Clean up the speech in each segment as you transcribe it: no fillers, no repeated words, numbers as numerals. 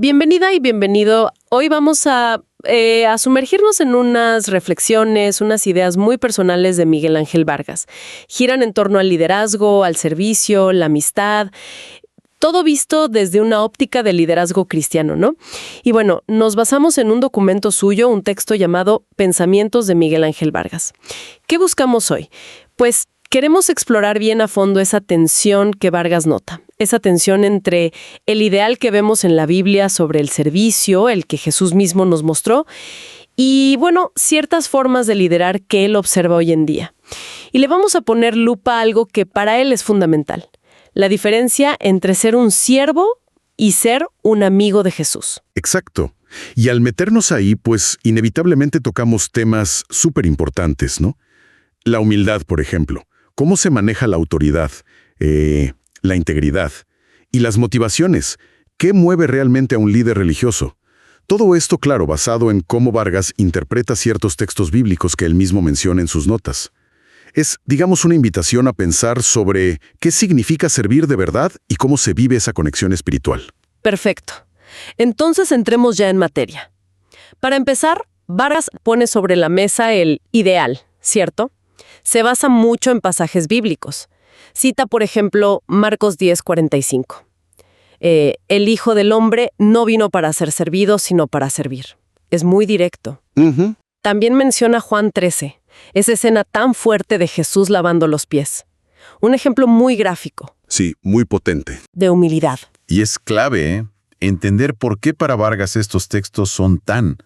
Bienvenida y bienvenido. Hoy vamos a sumergirnos en unas reflexiones, unas ideas muy personales de Miguel Ángel Vargas. Giran en torno al liderazgo, al servicio, la amistad, todo visto desde una óptica de liderazgo cristiano, ¿no? Y bueno, nos basamos en un documento suyo, un texto llamado Pensamientos de Miguel Ángel Vargas. ¿Qué buscamos hoy? Pues queremos explorar bien a fondo esa tensión que Vargas nota, esa tensión entre el ideal que vemos en la Biblia sobre el servicio, el que Jesús mismo nos mostró, y, bueno, ciertas formas de liderar que él observa hoy en día. Y le vamos a poner lupa a algo que para él es fundamental: la diferencia entre ser un siervo y ser un amigo de Jesús. Exacto. Y al meternos ahí, pues inevitablemente tocamos temas súper importantes, ¿no? La humildad, por ejemplo. ¿Cómo se maneja la autoridad? La integridad. Y las motivaciones. ¿Qué mueve realmente a un líder religioso? Todo esto, claro, basado en cómo Vargas interpreta ciertos textos bíblicos que él mismo menciona en sus notas. Es, digamos, una invitación a pensar sobre qué significa servir de verdad y cómo se vive esa conexión espiritual. Perfecto. Entonces entremos ya en materia. Para empezar, Vargas pone sobre la mesa el ideal, ¿cierto? Se basa mucho en pasajes bíblicos. Cita, por ejemplo, Marcos 10:45. El Hijo del Hombre no vino para ser servido, sino para servir. Es muy directo. También menciona Juan 13, esa escena tan fuerte de Jesús lavando los pies. Un ejemplo muy gráfico. Sí, muy potente. De humildad. Y es clave, entender por qué para Vargas estos textos son tan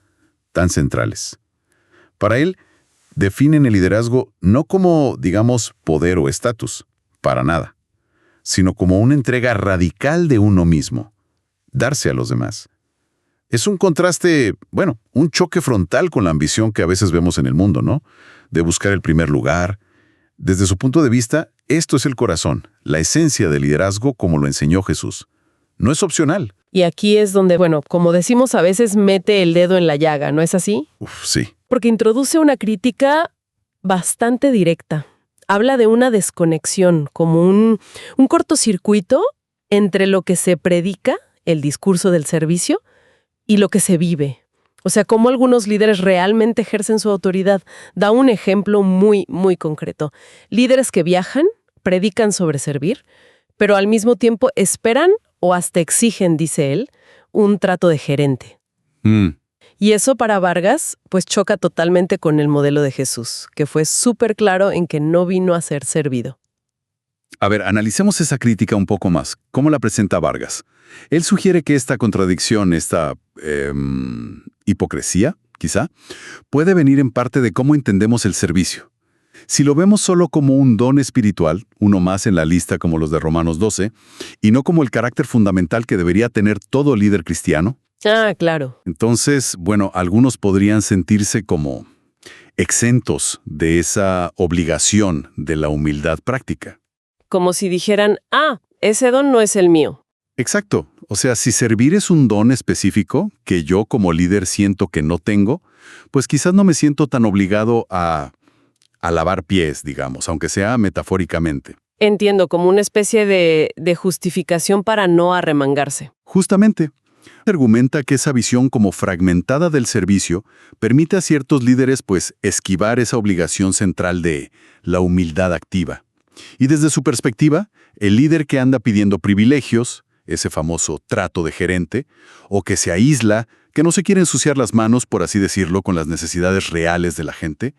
centrales. Para él, definen el liderazgo no como, digamos, poder o estatus, para nada, sino como una entrega radical de uno mismo, darse a los demás. Es un contraste, bueno, un choque frontal con la ambición que a veces vemos en el mundo, ¿no? De buscar el primer lugar. Desde su punto de vista, esto es el corazón, la esencia del liderazgo como lo enseñó Jesús. No es opcional. Y aquí es donde, bueno, como decimos, a veces mete el dedo en la llaga, ¿no es así? Sí. Porque introduce una crítica bastante directa. Habla de una desconexión, como un cortocircuito entre lo que se predica, el discurso del servicio, y lo que se vive. O sea, cómo algunos líderes realmente ejercen su autoridad. Da un ejemplo muy, muy concreto. Líderes que viajan, predican sobre servir, pero al mismo tiempo esperan o hasta exigen, dice él, un trato de gerente. Y eso para Vargas, pues choca totalmente con el modelo de Jesús, que fue súper claro en que no vino a ser servido. A ver, analicemos esa crítica un poco más. ¿Cómo la presenta Vargas? Él sugiere que esta contradicción, esta hipocresía, quizá, puede venir en parte de cómo entendemos el servicio. Si lo vemos solo como un don espiritual, uno más en la lista como los de Romanos 12, y no como el carácter fundamental que debería tener todo líder cristiano. Ah, claro. Entonces, bueno, algunos podrían sentirse como exentos de esa obligación de la humildad práctica. Como si dijeran, ese don no es el mío. Exacto. O sea, si servir es un don específico que yo como líder siento que no tengo, pues quizás no me siento tan obligado a lavar pies, digamos, aunque sea metafóricamente. Entiendo, como una especie de justificación para no arremangarse. Justamente. Argumenta que esa visión como fragmentada del servicio permite a ciertos líderes, pues, esquivar esa obligación central de la humildad activa. Y desde su perspectiva, el líder que anda pidiendo privilegios, ese famoso trato de gerente, o que se aísla, que no se quiere ensuciar las manos, por así decirlo, con las necesidades reales de la gente,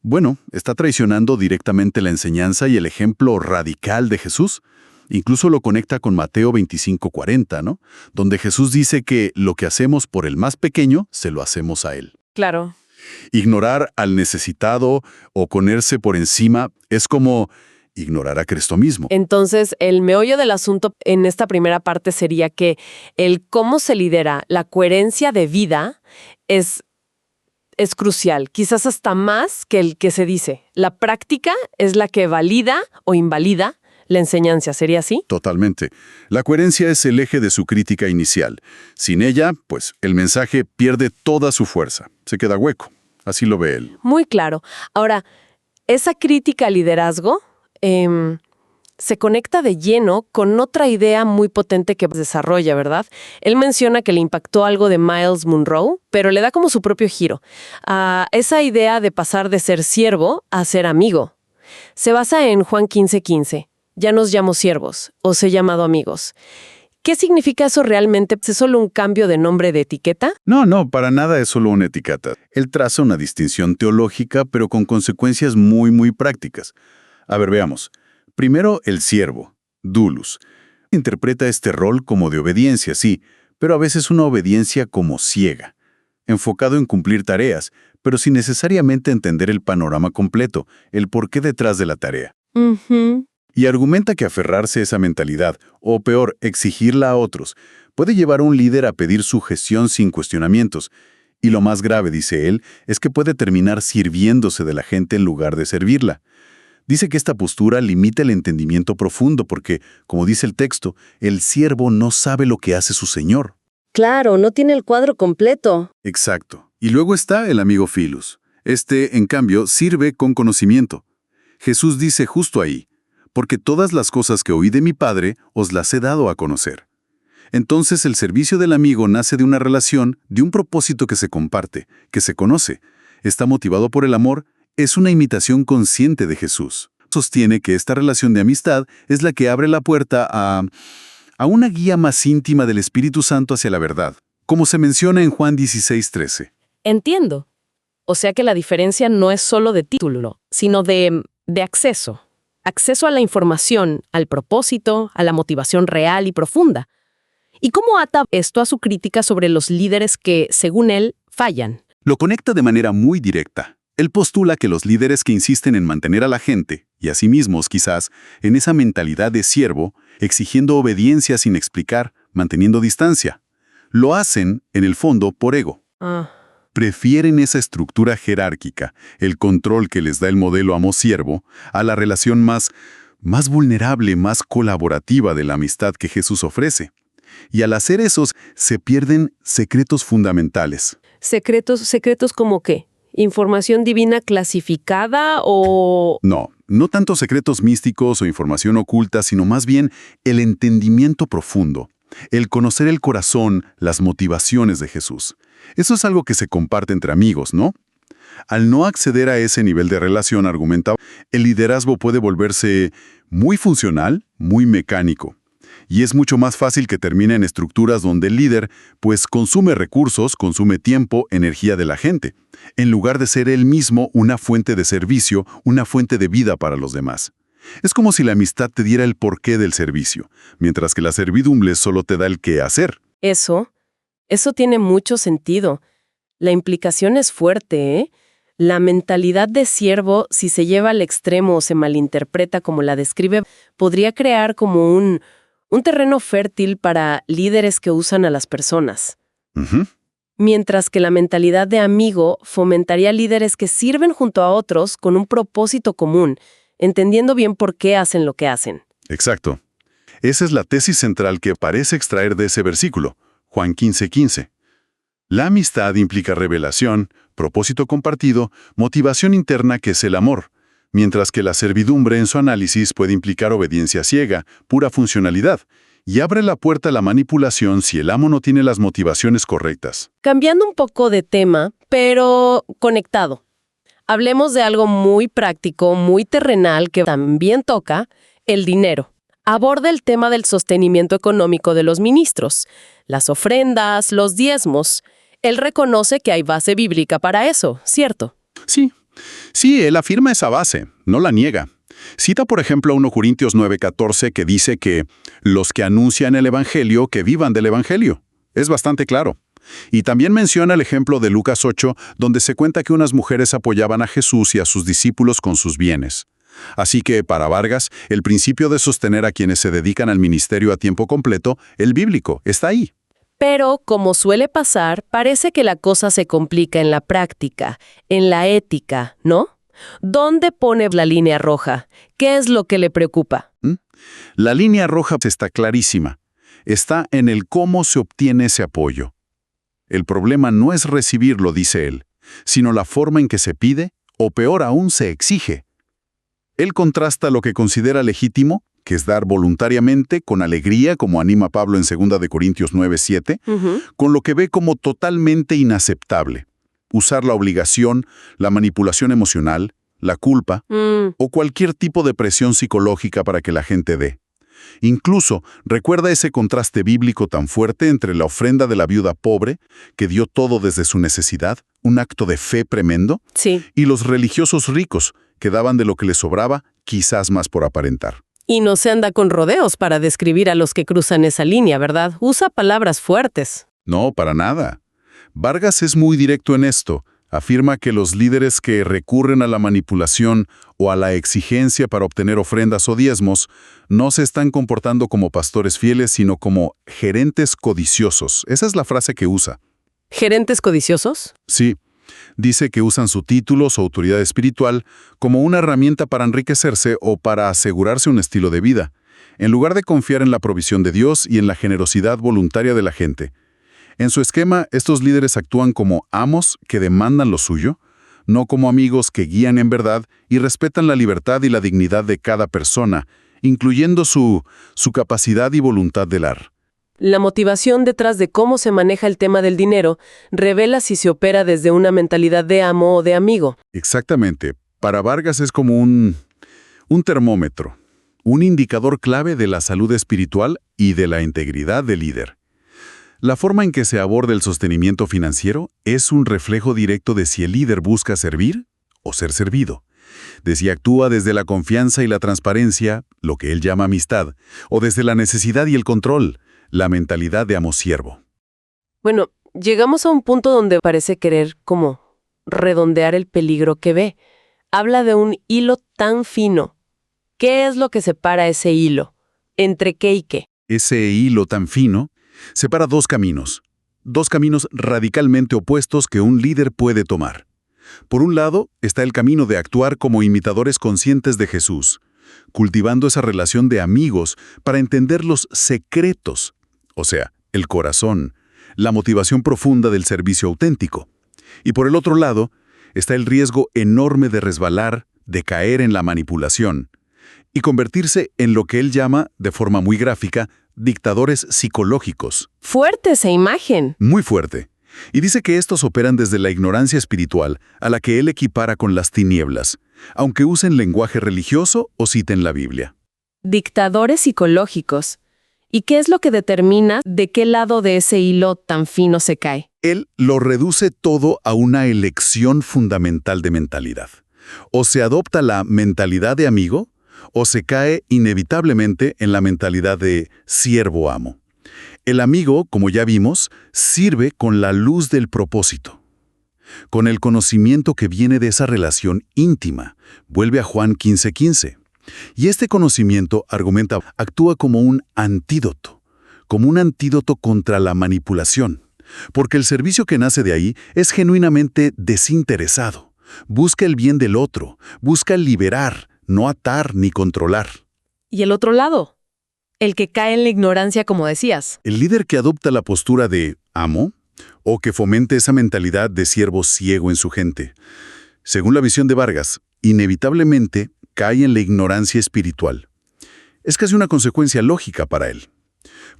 bueno, está traicionando directamente la enseñanza y el ejemplo radical de Jesús. Incluso lo conecta con Mateo 25:40, ¿no? Donde Jesús dice que lo que hacemos por el más pequeño, se lo hacemos a él. Claro. Ignorar al necesitado o ponerse por encima es como ignorar a Cristo mismo. Entonces, el meollo del asunto en esta primera parte sería que el cómo se lidera, la coherencia de vida es crucial, quizás hasta más que el que se dice. La práctica es la que valida o invalida la enseñanza, ¿sería así? Totalmente. La coherencia es el eje de su crítica inicial. Sin ella, pues, el mensaje pierde toda su fuerza. Se queda hueco. Así lo ve él. Muy claro. Ahora, esa crítica al liderazgo Se conecta de lleno con otra idea muy potente que desarrolla, ¿verdad? Él menciona que le impactó algo de Miles Monroe, pero le da como su propio giro. A esa idea de pasar de ser siervo a ser amigo. Se basa en Juan 15:15. Ya nos llamo siervos, os he llamado amigos. ¿Qué significa eso realmente? ¿Es solo un cambio de nombre de etiqueta? No, para nada es solo una etiqueta. Él traza una distinción teológica, pero con consecuencias muy prácticas. A ver, veamos. Primero, el siervo, doulos. Interpreta este rol como de obediencia, sí, pero a veces una obediencia como ciega, enfocado en cumplir tareas, pero sin necesariamente entender el panorama completo, el porqué detrás de la tarea. Y argumenta que aferrarse a esa mentalidad, o peor, exigirla a otros, puede llevar a un líder a pedir sujeción sin cuestionamientos. Y lo más grave, dice él, es que puede terminar sirviéndose de la gente en lugar de servirla. Dice que esta postura limita el entendimiento profundo porque, como dice el texto, el siervo no sabe lo que hace su señor. Claro, no tiene el cuadro completo. Exacto. Y luego está el amigo Philos. Este, en cambio, sirve con conocimiento. Jesús dice justo ahí, porque todas las cosas que oí de mi Padre os las he dado a conocer. Entonces el servicio del amigo nace de una relación, de un propósito que se comparte, que se conoce, está motivado por el amor, es una imitación consciente de Jesús. Sostiene que esta relación de amistad es la que abre la puerta a una guía más íntima del Espíritu Santo hacia la verdad, como se menciona en Juan 16:13. Entiendo. O sea que la diferencia no es solo de título, sino de acceso. Acceso a la información, al propósito, a la motivación real y profunda. ¿Y cómo ata esto a su crítica sobre los líderes que, según él, fallan? Lo conecta de manera muy directa. Él postula que los líderes que insisten en mantener a la gente, y a sí mismos quizás, en esa mentalidad de siervo, exigiendo obediencia sin explicar, manteniendo distancia, lo hacen, en el fondo, por ego. Prefieren esa estructura jerárquica, el control que les da el modelo amo-siervo, a la relación más vulnerable, más colaborativa de la amistad que Jesús ofrece. Y al hacer esos, se pierden secretos fundamentales. ¿Secretos como qué? ¿Información divina clasificada o...? No tanto secretos místicos o información oculta, sino más bien el entendimiento profundo, el conocer el corazón, las motivaciones de Jesús. Eso es algo que se comparte entre amigos, ¿no? Al no acceder a ese nivel de relación, argumentaba, el liderazgo puede volverse muy funcional, muy mecánico. Y es mucho más fácil que termine en estructuras donde el líder, pues, consume recursos, consume tiempo, energía de la gente, en lugar de ser él mismo una fuente de servicio, una fuente de vida para los demás. Es como si la amistad te diera el porqué del servicio, mientras que la servidumbre solo te da el qué hacer. Eso tiene mucho sentido. La implicación es fuerte, ¿eh? La mentalidad de siervo, si se lleva al extremo o se malinterpreta como la describe, podría crear como un terreno fértil para líderes que usan a las personas. Mientras que la mentalidad de amigo fomentaría líderes que sirven junto a otros con un propósito común, entendiendo bien por qué hacen lo que hacen. Exacto. Esa es la tesis central que parece extraer de ese versículo, Juan 15:15. La amistad implica revelación, propósito compartido, motivación interna que es el amor, mientras que la servidumbre en su análisis puede implicar obediencia ciega, pura funcionalidad, y abre la puerta a la manipulación si el amo no tiene las motivaciones correctas. Cambiando un poco de tema, pero conectado. Hablemos de algo muy práctico, muy terrenal, que también toca el dinero. Aborda el tema del sostenimiento económico de los ministros, las ofrendas, los diezmos. Él reconoce que hay base bíblica para eso, ¿cierto? Sí, él afirma esa base, no la niega. Cita, por ejemplo, a 1 Corintios 9:14 que dice que los que anuncian el Evangelio, que vivan del Evangelio. Es bastante claro. Y también menciona el ejemplo de Lucas 8, donde se cuenta que unas mujeres apoyaban a Jesús y a sus discípulos con sus bienes. Así que, para Vargas, el principio de sostener a quienes se dedican al ministerio a tiempo completo, el bíblico, está ahí. Pero, como suele pasar, parece que la cosa se complica en la práctica, en la ética, ¿no? ¿Dónde pone la línea roja? ¿Qué es lo que le preocupa? La línea roja está clarísima. Está en el cómo se obtiene ese apoyo. El problema no es recibirlo, dice él, sino la forma en que se pide, o peor aún, se exige. Él contrasta lo que considera legítimo, que es dar voluntariamente, con alegría, como anima Pablo en 2 de Corintios 9:7, con lo que ve como totalmente inaceptable. Usar la obligación, la manipulación emocional, la culpa o cualquier tipo de presión psicológica para que la gente dé. Incluso recuerda ese contraste bíblico tan fuerte entre la ofrenda de la viuda pobre, que dio todo desde su necesidad, un acto de fe tremendo, Sí. y los religiosos ricos, que daban de lo que les sobraba, quizás más por aparentar. Y no se anda con rodeos para describir a los que cruzan esa línea, ¿verdad? Usa palabras fuertes. No, para nada. Vargas es muy directo en esto. Afirma que los líderes que recurren a la manipulación o a la exigencia para obtener ofrendas o diezmos no se están comportando como pastores fieles, sino como gerentes codiciosos. Esa es la frase que usa. ¿Gerentes codiciosos? Sí, dice que usan su título, su autoridad espiritual, como una herramienta para enriquecerse o para asegurarse un estilo de vida, en lugar de confiar en la provisión de Dios y en la generosidad voluntaria de la gente. En su esquema, estos líderes actúan como amos que demandan lo suyo, no como amigos que guían en verdad y respetan la libertad y la dignidad de cada persona, incluyendo su capacidad y voluntad de dar. La motivación detrás de cómo se maneja el tema del dinero revela si se opera desde una mentalidad de amo o de amigo. Exactamente. Para Vargas es como un termómetro, un indicador clave de la salud espiritual y de la integridad del líder. La forma en que se aborda el sostenimiento financiero es un reflejo directo de si el líder busca servir o ser servido, de si actúa desde la confianza y la transparencia, lo que él llama amistad, o desde la necesidad y el control, la mentalidad de amo-siervo. Bueno, llegamos a un punto donde parece querer como redondear el peligro que ve. Habla de un hilo tan fino. ¿Qué es lo que separa ese hilo? ¿Entre qué y qué? Ese hilo tan fino separa dos caminos radicalmente opuestos que un líder puede tomar. Por un lado, está el camino de actuar como imitadores conscientes de Jesús, cultivando esa relación de amigos para entender los secretos, o sea, el corazón, la motivación profunda del servicio auténtico. Y por el otro lado, está el riesgo enorme de resbalar, de caer en la manipulación y convertirse en lo que él llama, de forma muy gráfica, dictadores psicológicos. Fuerte esa imagen. Muy fuerte. Y dice que estos operan desde la ignorancia espiritual, a la que él equipara con las tinieblas, aunque usen lenguaje religioso o citen la Biblia. Dictadores psicológicos. ¿Y qué es lo que determina de qué lado de ese hilo tan fino se cae? Él lo reduce todo a una elección fundamental de mentalidad. O se adopta la mentalidad de amigo, o se cae inevitablemente en la mentalidad de siervo-amo. El amigo, como ya vimos, sirve con la luz del propósito, con el conocimiento que viene de esa relación íntima. Vuelve a Juan 15:15. Y este conocimiento, argumenta, actúa como un antídoto contra la manipulación, porque el servicio que nace de ahí es genuinamente desinteresado. Busca el bien del otro, busca liberar, no atar ni controlar. ¿Y el otro lado? El que cae en la ignorancia, como decías. El líder que adopta la postura de amo, o que fomente esa mentalidad de siervo ciego en su gente, según la visión de Vargas, inevitablemente cae en la ignorancia espiritual. Es casi una consecuencia lógica para él.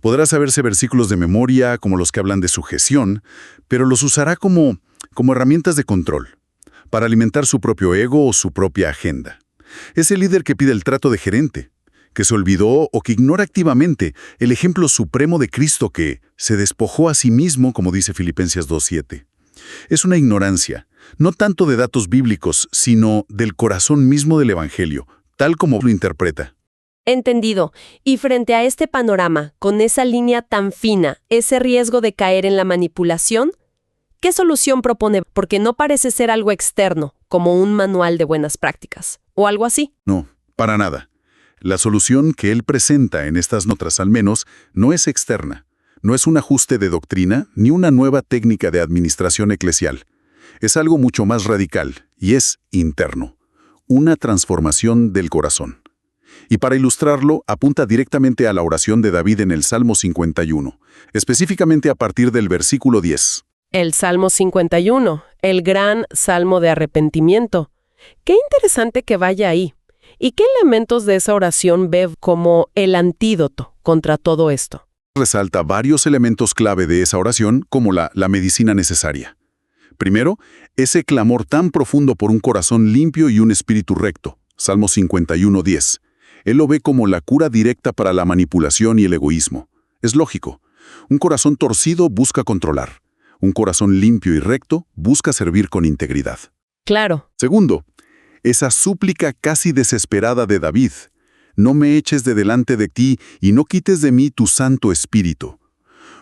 Podrá saberse versículos de memoria como los que hablan de sujeción, pero los usará como herramientas de control, para alimentar su propio ego o su propia agenda. Es el líder que pide el trato de gerente, que se olvidó o que ignora activamente el ejemplo supremo de Cristo que se despojó a sí mismo, como dice Filipenses 2:7. Es una ignorancia, no tanto de datos bíblicos, sino del corazón mismo del Evangelio, tal como lo interpreta. Entendido. Y frente a este panorama, con esa línea tan fina, ese riesgo de caer en la manipulación, ¿qué solución propone? Porque no parece ser algo externo, como un manual de buenas prácticas, o algo así. No, para nada. La solución que él presenta en estas notas, al menos, no es externa. No es un ajuste de doctrina ni una nueva técnica de administración eclesial. Es algo mucho más radical y es interno. Una transformación del corazón. Y para ilustrarlo, apunta directamente a la oración de David en el Salmo 51, específicamente a partir del versículo 10. El Salmo 51, el gran salmo de arrepentimiento. Qué interesante que vaya ahí. ¿Y qué elementos de esa oración ve como el antídoto contra todo esto? Resalta varios elementos clave de esa oración como la medicina necesaria. Primero, ese clamor tan profundo por un corazón limpio y un espíritu recto. Salmo 51:10. Él lo ve como la cura directa para la manipulación y el egoísmo. Es lógico. Un corazón torcido busca controlar. Un corazón limpio y recto busca servir con integridad. Claro. Segundo, esa súplica casi desesperada de David. No me eches de delante de ti y no quites de mí tu Santo Espíritu.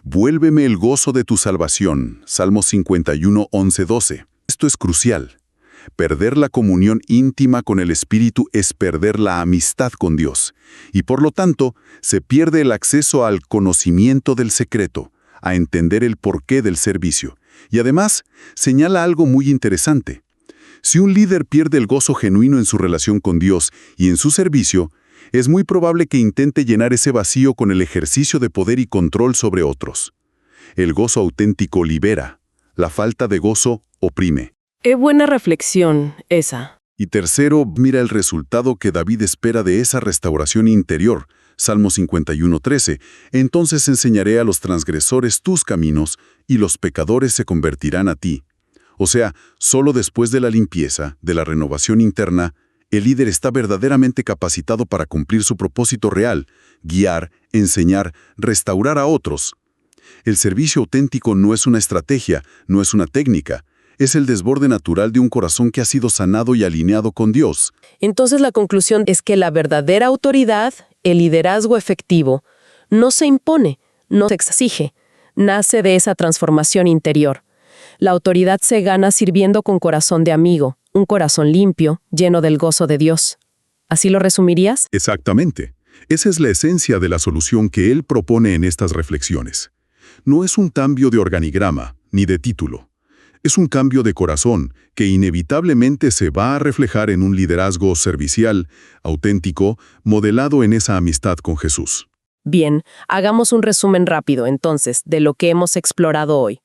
Vuélveme el gozo de tu salvación. Salmo 51:11-12. Esto es crucial. Perder la comunión íntima con el Espíritu es perder la amistad con Dios, y por lo tanto, se pierde el acceso al conocimiento del secreto, a entender el porqué del servicio. Y además, señala algo muy interesante. Si un líder pierde el gozo genuino en su relación con Dios y en su servicio, es muy probable que intente llenar ese vacío con el ejercicio de poder y control sobre otros. El gozo auténtico libera, la falta de gozo oprime. Qué buena reflexión esa. Y tercero, mira el resultado que David espera de esa restauración interior. Salmo 51:13. Entonces enseñaré a los transgresores tus caminos, y los pecadores se convertirán a ti. O sea, solo después de la limpieza, de la renovación interna, el líder está verdaderamente capacitado para cumplir su propósito real, guiar, enseñar, restaurar a otros. El servicio auténtico no es una estrategia, no es una técnica. Es el desborde natural de un corazón que ha sido sanado y alineado con Dios. Entonces la conclusión es que la verdadera autoridad, el liderazgo efectivo, no se impone, no se exige, nace de esa transformación interior. La autoridad se gana sirviendo con corazón de amigo, un corazón limpio, lleno del gozo de Dios. ¿Así lo resumirías? Exactamente. Esa es la esencia de la solución que él propone en estas reflexiones. No es un cambio de organigrama, ni de título. Es un cambio de corazón que inevitablemente se va a reflejar en un liderazgo servicial, auténtico, modelado en esa amistad con Jesús. Bien, hagamos un resumen rápido, entonces, de lo que hemos explorado hoy.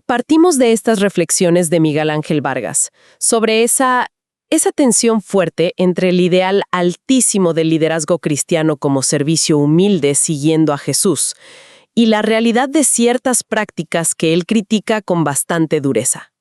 Partimos de estas reflexiones de Miguel Ángel Vargas sobre esa tensión fuerte entre el ideal altísimo del liderazgo cristiano como servicio humilde siguiendo a Jesús y la realidad de ciertas prácticas que él critica con bastante dureza.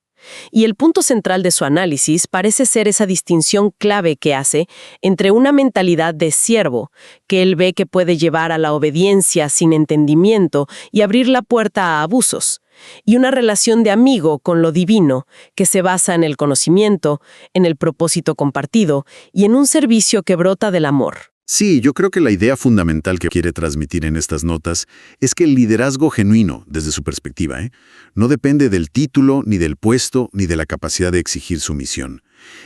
Y el punto central de su análisis parece ser esa distinción clave que hace entre una mentalidad de siervo, que él ve que puede llevar a la obediencia sin entendimiento y abrir la puerta a abusos, y una relación de amigo con lo divino, que se basa en el conocimiento, en el propósito compartido y en un servicio que brota del amor. Sí, yo creo que la idea fundamental que quiere transmitir en estas notas es que el liderazgo genuino, desde su perspectiva, no depende del título, ni del puesto, ni de la capacidad de exigir sumisión.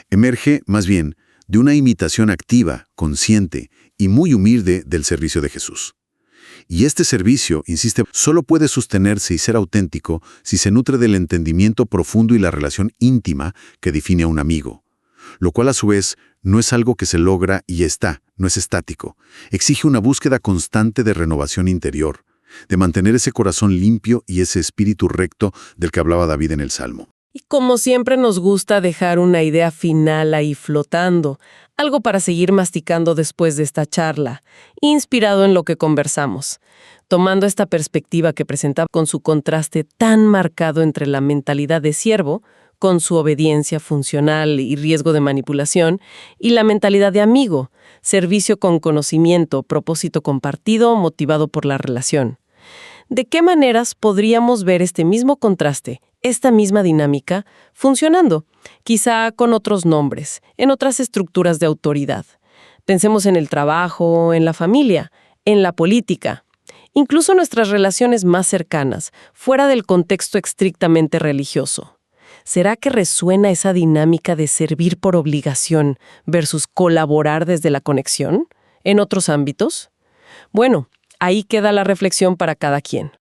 Emerge, más bien, de una imitación activa, consciente y muy humilde del servicio de Jesús. Y este servicio, insiste, solo puede sostenerse y ser auténtico si se nutre del entendimiento profundo y la relación íntima que define a un amigo. Lo cual, a su vez, no es algo que se logra y está, no es estático. Exige una búsqueda constante de renovación interior, de mantener ese corazón limpio y ese espíritu recto del que hablaba David en el Salmo. Y como siempre nos gusta dejar una idea final ahí flotando, algo para seguir masticando después de esta charla, inspirado en lo que conversamos, tomando esta perspectiva que presenta con su contraste tan marcado entre la mentalidad de siervo, con su obediencia funcional y riesgo de manipulación, y la mentalidad de amigo, servicio con conocimiento, propósito compartido, motivado por la relación. ¿De qué maneras podríamos ver este mismo contraste, esta misma dinámica, funcionando? Quizá con otros nombres, en otras estructuras de autoridad. Pensemos en el trabajo, en la familia, en la política, incluso nuestras relaciones más cercanas, fuera del contexto estrictamente religioso. ¿Será que resuena esa dinámica de servir por obligación versus colaborar desde la conexión en otros ámbitos? Bueno, ahí queda la reflexión para cada quien.